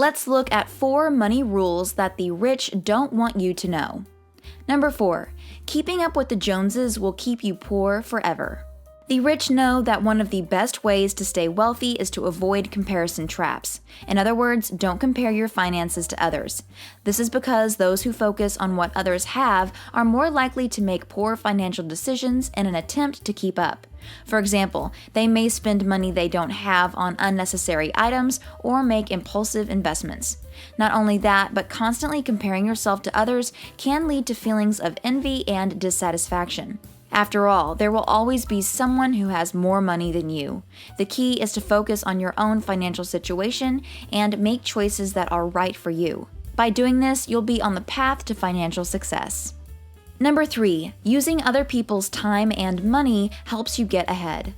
Let's look at 4 money rules that the rich don't want you to know. Number 4, keeping up with the Joneses will keep you poor forever. The rich know that one of the best ways to stay wealthy is to avoid comparison traps. In other words, don't compare your finances to others. This is because those who focus on what others have are more likely to make poor financial decisions in an attempt to keep up. For example, they may spend money they don't have on unnecessary items or make impulsive investments. Not only that, but constantly comparing yourself to others can lead to feelings of envy and dissatisfaction. After all, there will always be someone who has more money than you. The key is to focus on your own financial situation and make choices that are right for you. By doing this, you'll be on the path to financial success. Number 3, using other people's time and money helps you get ahead.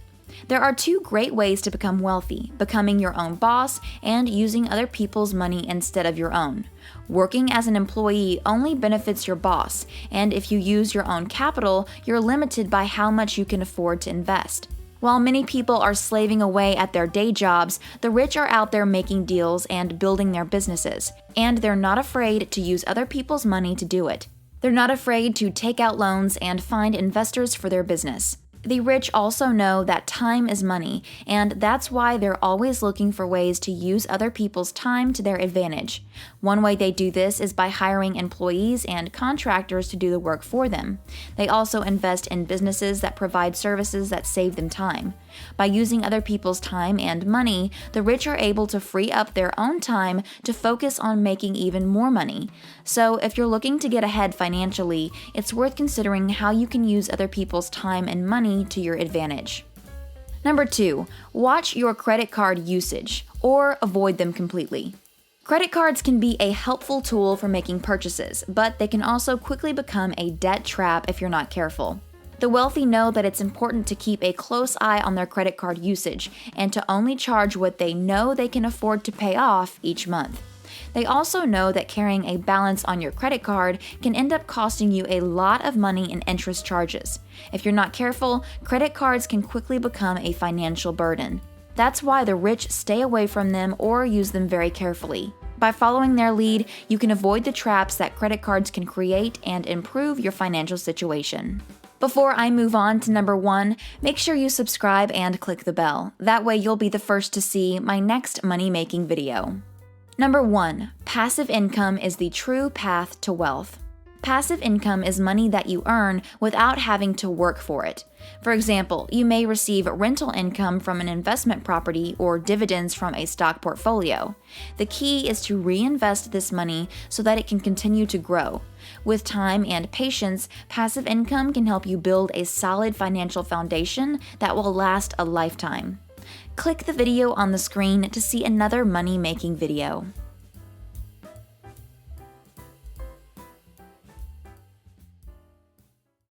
There are 2 great ways to become wealthy: becoming your own boss and using other people's money instead of your own. Working as an employee only benefits your boss, and if you use your own capital, you're limited by how much you can afford to invest. While many people are slaving away at their day jobs, the rich are out there making deals and building their businesses, and they're not afraid to use other people's money to do it. They're not afraid to take out loans and find investors for their business. The rich also know that time is money, and that's why they're always looking for ways to use other people's time to their advantage. One way they do this is by hiring employees and contractors to do the work for them. They also invest in businesses that provide services that save them time. By using other people's time and money, the rich are able to free up their own time to focus on making even more money. So, if you're looking to get ahead financially, it's worth considering how you can use other people's time and money to your advantage. Number 2, watch your credit card usage, or avoid them completely. Credit cards can be a helpful tool for making purchases, but they can also quickly become a debt trap if you're not careful. The wealthy know that it's important to keep a close eye on their credit card usage and to only charge what they know they can afford to pay off each month. They also know that carrying a balance on your credit card can end up costing you a lot of money in interest charges. If you're not careful, credit cards can quickly become a financial burden. That's why the rich stay away from them or use them very carefully. By following their lead, you can avoid the traps that credit cards can create and improve your financial situation. Before I move on to number 1, make sure you subscribe and click the bell. That way you'll be the first to see my next money-making video. Number 1, passive income is the true path to wealth. Passive income is money that you earn without having to work for it. For example, you may receive rental income from an investment property or dividends from a stock portfolio. The key is to reinvest this money so that it can continue to grow. With time and patience, passive income can help you build a solid financial foundation that will last a lifetime. Click the video on the screen to see another money-making video.